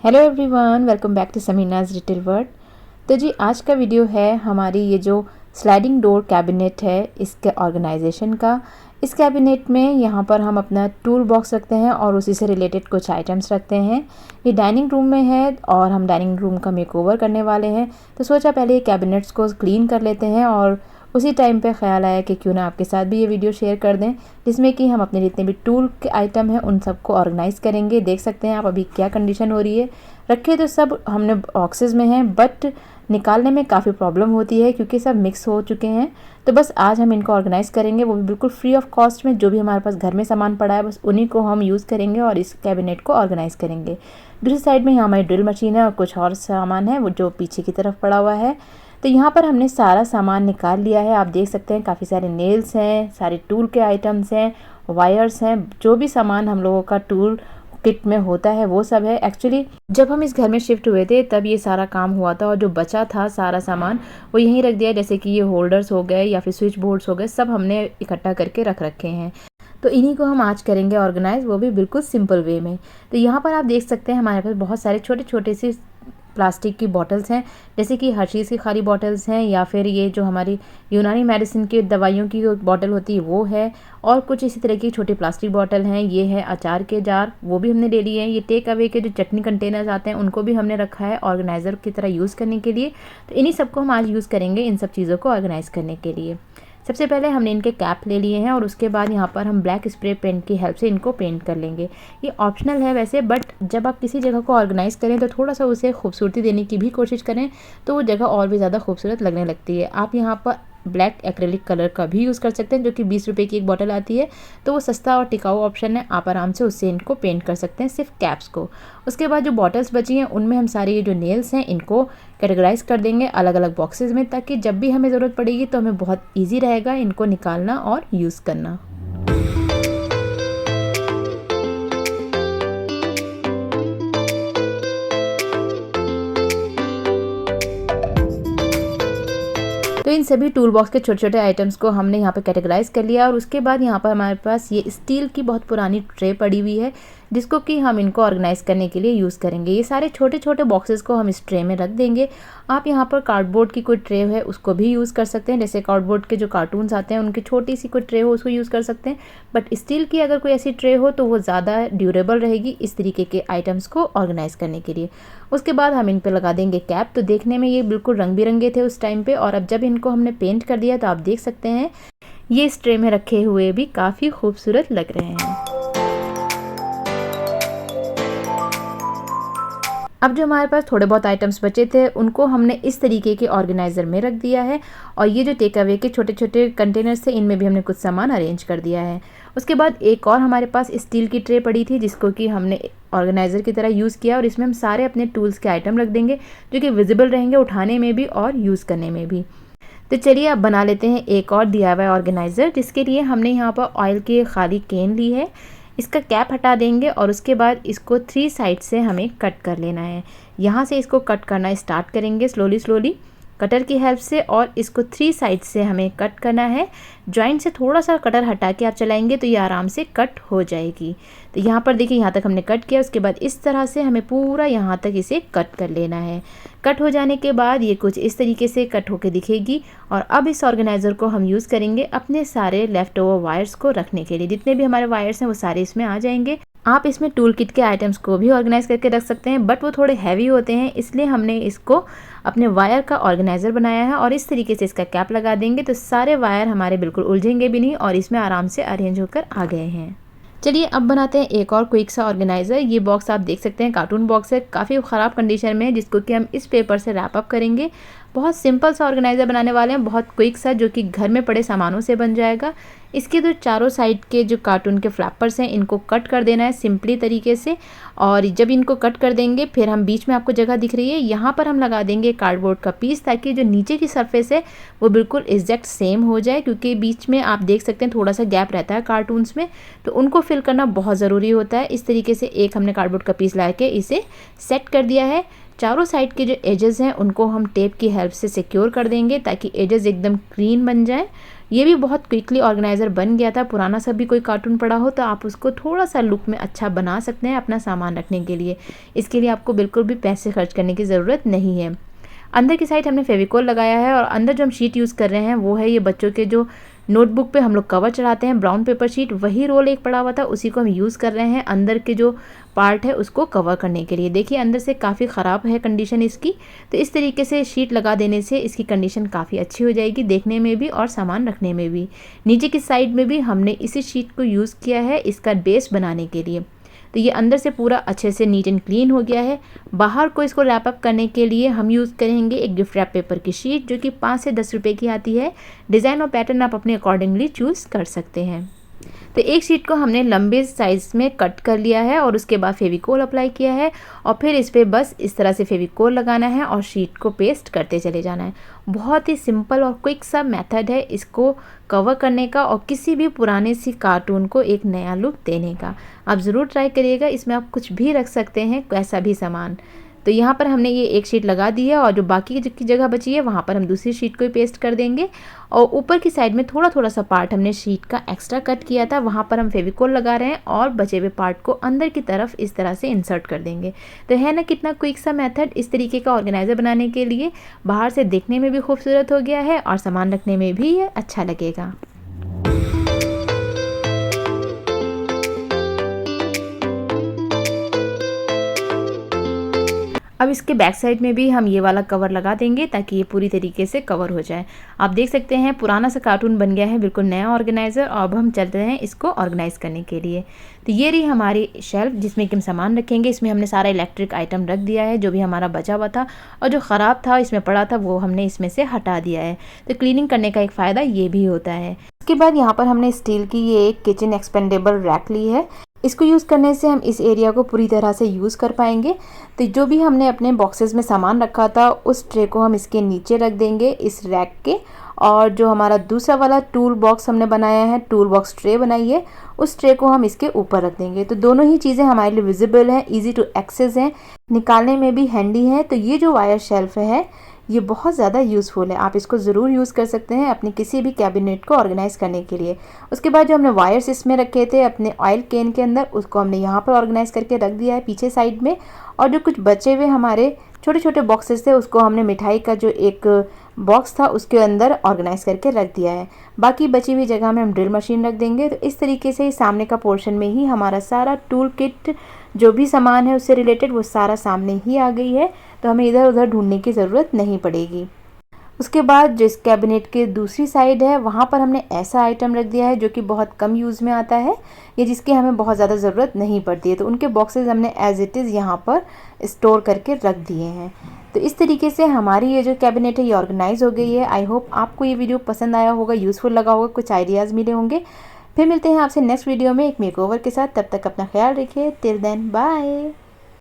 Hello everyone, welcome back to Samina's little world. तो जी आज का वीडियो है हमारी ये जो स्लाइडिंग डोर कैबिनेट है इसके ऑर्गेनाइजेशन का। इस कैबिनेट में यहाँ पर हम अपना टूल बॉक्स रखते हैं और उसी से रिलेटेड कुछ आइटम्स रखते हैं। ये डाइनिंग रूम में है और हम डाइनिंग रूम का मेकओवर करने वाले हैं, तो सोचा पहले ये कैबिनेट्स को क्लीन कर लेते हैं और उसी टाइम पे ख्याल आया कि क्यों ना आपके साथ भी ये वीडियो शेयर कर दें, जिसमें कि हम अपने जितने भी टूल के आइटम हैं उन सबको ऑर्गेनाइज़ करेंगे। देख सकते हैं आप अभी क्या कंडीशन हो रही है। रखे तो सब हमने बॉक्सेस में हैं, बट निकालने में काफ़ी प्रॉब्लम होती है क्योंकि सब मिक्स हो चुके हैं। तो बस आज हम इनको ऑर्गेनाइज़ करेंगे, वो भी बिल्कुल फ्री ऑफ कॉस्ट में। जो भी हमारे पास घर में सामान पड़ा है बस उन्हीं को हम यूज़ करेंगे और इस कैबिनेट को ऑर्गेनाइज़ करेंगे। दूसरी साइड में यहाँ हमारी ड्रिल मशीन है और कुछ और सामान है वो जो पीछे की तरफ पड़ा हुआ है। तो यहाँ पर हमने सारा सामान निकाल लिया है। आप देख सकते हैं काफ़ी सारे नेल्स हैं, सारे टूल के आइटम्स हैं, वायर्स हैं, जो भी सामान हम लोगों का टूल किट में होता है वो सब है। एक्चुअली जब हम इस घर में शिफ्ट हुए थे तब ये सारा काम हुआ था और जो बचा था सारा सामान वो यहीं रख दिया, जैसे कि ये होल्डर्स हो गए या फिर स्विच बोर्ड्स हो गए, सब हमने इकट्ठा करके रख रखे हैं। तो इन्हीं को हम आज करेंगे ऑर्गेनाइज, वो भी बिल्कुल सिंपल वे में। तो यहाँ पर आप देख सकते हैं हमारे पास बहुत सारे छोटे छोटे से प्लास्टिक की बॉटल्स हैं, जैसे कि हर्शीज़ की खाली बॉटल्स हैं या फिर ये जो हमारी यूनानी मेडिसिन की दवाइयों की बॉटल होती है वो है, और कुछ इसी तरह की छोटी प्लास्टिक बॉटल हैं। ये है अचार के जार, वो भी हमने ले लिए हैं। ये टेक अवे के जो चटनी कंटेनर्स आते हैं उनको भी हमने रखा है ऑर्गेनाइज़र की तरह यूज़ करने के लिए। तो इन्हीं सबको हम आज यूज़ करेंगे इन सब चीज़ों को ऑर्गेनाइज़ करने के लिए। सबसे पहले हमने इनके कैप ले लिए हैं और उसके बाद यहाँ पर हम ब्लैक स्प्रे पेंट की हेल्प से इनको पेंट कर लेंगे। ये ऑप्शनल है वैसे, बट जब आप किसी जगह को ऑर्गेनाइज़ करें तो थोड़ा सा उसे खूबसूरती देने की भी कोशिश करें तो वो जगह और भी ज़्यादा खूबसूरत लगने लगती है। आप यहाँ पर ब्लैक एक्रेलिक कलर का भी यूज़ कर सकते हैं जो कि 20 रुपये की एक बॉटल आती है, तो वो सस्ता और टिकाऊ ऑप्शन है। आप आराम से उससे इनको पेंट कर सकते हैं, सिर्फ कैप्स को। उसके बाद जो बॉटल्स बची हैं उनमें हम सारे ये जो नेल्स हैं इनको कैटेगराइज कर देंगे अलग अलग बॉक्सेस में, ताकि जब भी हमें ज़रूरत पड़ेगी तो हमें बहुत ईजी रहेगा इनको निकालना और यूज़ करना। तो इन सभी टूल बॉक्स के छोटे छोटे आइटम्स को हमने यहाँ पे कैटेगराइज कर लिया और उसके बाद यहाँ पर हमारे पास ये स्टील की बहुत पुरानी ट्रे पड़ी हुई है जिसको कि हम इनको ऑर्गेनाइज़ करने के लिए यूज़ करेंगे। ये सारे छोटे छोटे बॉक्सेस को हम इस ट्रे में रख देंगे। आप यहाँ पर कार्डबोर्ड की कोई ट्रे है उसको भी यूज़ कर सकते हैं, जैसे कार्डबोर्ड के जो कार्टून्स आते हैं उनकी छोटी सी कोई ट्रे हो उसको यूज़ कर सकते हैं, बट स्टील की अगर कोई ऐसी ट्रे हो तो वो ज़्यादा ड्यूरेबल रहेगी इस तरीके के आइटम्स को ऑर्गेनाइज़ करने के लिए। उसके बाद हम इन पर लगा देंगे कैप। तो देखने में ये बिल्कुल रंग बिरंगे थे उस टाइम पे, और अब जब इनको हमने पेंट कर दिया तो आप देख सकते हैं ये इस ट्रे में रखे हुए भी काफ़ी खूबसूरत लग रहे हैं। अब जो हमारे पास थोड़े बहुत आइटम्स बचे थे उनको हमने इस तरीके के ऑर्गेनाइज़र में रख दिया है, और ये जो टेक अवे के छोटे छोटे कंटेनर्स थे इनमें भी हमने कुछ सामान अरेंज कर दिया है। उसके बाद एक और हमारे पास स्टील की ट्रे पड़ी थी जिसको कि हमने ऑर्गेनाइज़र की तरह यूज़ किया, और इसमें हम सारे अपने टूल्स के आइटम रख देंगे जो कि विजिबल रहेंगे उठाने में भी और यूज़ करने में भी। तो चलिए अब बना लेते हैं एक और DIY ऑर्गेनाइज़र, जिसके लिए हमने यहाँ पर ऑयल की खाली केन ली है। इसका कैप हटा देंगे और उसके बाद इसको 3 साइड से हमें कट कर लेना है। यहाँ से इसको कट करना स्टार्ट करेंगे स्लोली स्लोली कटर की हेल्प से, और इसको 3 साइड से हमें कट करना है। जॉइंट से थोड़ा सा कटर हटा के आप चलाएंगे तो ये आराम से कट हो जाएगी। तो यहाँ पर देखिए यहाँ तक हमने कट किया, उसके बाद इस तरह से हमें पूरा यहाँ तक इसे कट कर लेना है। कट हो जाने के बाद ये कुछ इस तरीके से कट होके दिखेगी, और अब इस ऑर्गेनाइज़र को हम यूज़ करेंगे अपने सारे लेफ़्ट ओवर वायर्स को रखने के लिए। जितने भी हमारे वायर्स हैं वो सारे इसमें आ जाएंगे। आप इसमें टूल किट के आइटम्स को भी ऑर्गेनाइज़ करके रख सकते हैं, बट वो थोड़े हैवी होते हैं, इसलिए हमने इसको अपने वायर का ऑर्गेनाइज़र बनाया है। और इस तरीके से इसका कैप लगा देंगे तो सारे वायर हमारे बिल्कुल उलझेंगे भी नहीं और इसमें आराम से अरेंज होकर आ गए हैं। चलिए अब बनाते हैं एक और क्विक सा ऑर्गेनाइज़र। ये बॉक्स आप देख सकते हैं कार्टून बॉक्स है, काफ़ी ख़राब कंडीशन में है, जिसको कि हम इस पेपर से रैप अप करेंगे। बहुत सिंपल सा ऑर्गेनाइज़र बनाने वाले हैं, बहुत क्विक सा, जो कि घर में पड़े सामानों से बन जाएगा। इसके जो चारों साइड के जो कार्टून के फ्लैपर्स हैं इनको कट कर देना है सिंपली तरीके से, और जब इनको कट कर देंगे फिर हम बीच में आपको जगह दिख रही है यहाँ पर हम लगा देंगे कार्डबोर्ड का पीस, ताकि जो नीचे की सरफेस है वो बिल्कुल एग्जैक्ट सेम हो जाए, क्योंकि बीच में आप देख सकते हैं थोड़ा सा गैप रहता है कार्टून्स में, तो उनको फिल करना बहुत ज़रूरी होता है। इस तरीके से एक हमने कार्डबोर्ड का पीस ला के इसे सेट कर दिया है। चारों साइड के जो एजेस हैं उनको हम टेप की हेल्प से सिक्योर कर देंगे ताकि एजेस एकदम क्लीन बन जाए। ये भी बहुत क्विकली ऑर्गेनाइज़र बन गया था। पुराना सा भी कोई कार्टून पड़ा हो तो आप उसको थोड़ा सा लुक में अच्छा बना सकते हैं अपना सामान रखने के लिए। इसके लिए आपको बिल्कुल भी पैसे खर्च करने की ज़रूरत नहीं है। अंदर की साइड हमने फेविकोल लगाया है और अंदर जो हम शीट यूज़ कर रहे हैं वो है ये बच्चों के जो नोटबुक पे हम लोग कवर चढ़ाते हैं, ब्राउन पेपर शीट, वही रोल एक पड़ा हुआ था, उसी को हम यूज़ कर रहे हैं अंदर के जो पार्ट है उसको कवर करने के लिए। देखिए अंदर से काफ़ी ख़राब है कंडीशन इसकी, तो इस तरीके से शीट लगा देने से इसकी कंडीशन काफ़ी अच्छी हो जाएगी देखने में भी और सामान रखने में भी। नीचे की साइड में भी हमने इसी शीट को यूज़ किया है इसका बेस बनाने के लिए। तो ये अंदर से पूरा अच्छे से नीट एंड क्लीन हो गया है। बाहर को इसको रैप अप करने के लिए हम यूज़ करेंगे एक गिफ्ट रैप पेपर की शीट जो कि 5 से 10 रुपये की आती है। डिज़ाइन और पैटर्न आप अपने अकॉर्डिंगली चूज़ कर सकते हैं। तो एक शीट को हमने लंबे साइज़ में कट कर लिया है और उसके बाद फेविकोल अप्लाई किया है और फिर इस पर बस इस तरह से फेविकोल लगाना है और शीट को पेस्ट करते चले जाना है। बहुत ही सिंपल और क्विक सा मेथड है इसको कवर करने का और किसी भी पुराने सी कार्टून को एक नया लुक देने का। आप ज़रूर ट्राई करिएगा। इसमें आप कुछ भी रख सकते हैं, कैसा भी सामान। तो यहाँ पर हमने ये एक शीट लगा दी है और जो बाकी की जगह बची है वहाँ पर हम दूसरी शीट को ही पेस्ट कर देंगे और ऊपर की साइड में थोड़ा थोड़ा सा पार्ट हमने शीट का एक्स्ट्रा कट किया था, वहाँ पर हम फेविकोल लगा रहे हैं और बचे हुए पार्ट को अंदर की तरफ इस तरह से इंसर्ट कर देंगे। तो है ना कितना क्विक सा मेथड इस तरीके का ऑर्गेनाइज़र बनाने के लिए। बाहर से देखने में भी खूबसूरत हो गया है और सामान रखने में भी ये अच्छा लगेगा। अब इसके बैक साइड में भी हम ये वाला कवर लगा देंगे ताकि ये पूरी तरीके से कवर हो जाए। आप देख सकते हैं पुराना सा कार्टून बन गया है बिल्कुल नया ऑर्गेनाइज़र और अब हम चलते हैं इसको ऑर्गेनाइज़ करने के लिए। तो ये रही हमारी शेल्फ जिसमें कि हम सामान रखेंगे। इसमें हमने सारा इलेक्ट्रिक आइटम रख दिया है जो भी हमारा बचा हुआ था और जो ख़राब था इसमें पड़ा था वो हमने इसमें से हटा दिया है। तो क्लीनिंग करने का एक फ़ायदा ये भी होता है। उसके बाद यहाँ पर हमने स्टील की ये एक किचन एक्सपेंडेबल रैक ली है। इसको यूज़ करने से हम इस एरिया को पूरी तरह से यूज़ कर पाएंगे। तो जो भी हमने अपने बॉक्सेस में सामान रखा था उस ट्रे को हम इसके नीचे रख देंगे इस रैक के, और जो हमारा दूसरा वाला टूल बॉक्स हमने बनाया है, टूल बॉक्स ट्रे बनाई है, उस ट्रे को हम इसके ऊपर रख देंगे। तो दोनों ही चीज़ें हमारे लिए विजिबल हैं, ईजी टू एक्सेस हैं, निकालने में भी हैंडी है। तो ये जो वायर शेल्फ है ये बहुत ज़्यादा यूज़फुल है। आप इसको ज़रूर यूज़ कर सकते हैं अपने किसी भी कैबिनेट को ऑर्गेनाइज़ करने के लिए। उसके बाद जो हमने वायर्स इसमें रखे थे अपने ऑयल कैन के अंदर उसको हमने यहाँ पर ऑर्गेनाइज़ करके रख दिया है पीछे साइड में। और जो कुछ बचे हुए हमारे छोटे छोटे बॉक्सेस थे उसको हमने मिठाई का जो एक बॉक्स था उसके अंदर ऑर्गेनाइज़ करके रख दिया है। बाकी बची हुई जगह में हम ड्रिल मशीन रख देंगे। तो इस तरीके से सामने का पोर्शन में ही हमारा सारा टूल किट जो भी सामान है उससे रिलेटेड वो सारा सामने ही आ गई है। तो हमें इधर उधर ढूंढने की ज़रूरत नहीं पड़ेगी। उसके बाद जो इस कैबिनेट के दूसरी साइड है वहाँ पर हमने ऐसा आइटम रख दिया है जो कि बहुत कम यूज़ में आता है या जिसकी हमें बहुत ज़्यादा ज़रूरत नहीं पड़ती है। तो उनके बॉक्सेस हमने एज इट इज़ यहाँ पर स्टोर करके रख दिए हैं। तो इस तरीके से हमारी ये जो कैबिनेट है ये ऑर्गेनाइज हो गई है। आई होप आपको ये वीडियो पसंद आया होगा, यूज़फुल लगा होगा, कुछ आइडियाज़ मिले होंगे। फिर मिलते हैं आपसे नेक्स्ट वीडियो में एक मेकओवर के साथ। तब तक अपना ख्याल रखिए। Till then bye.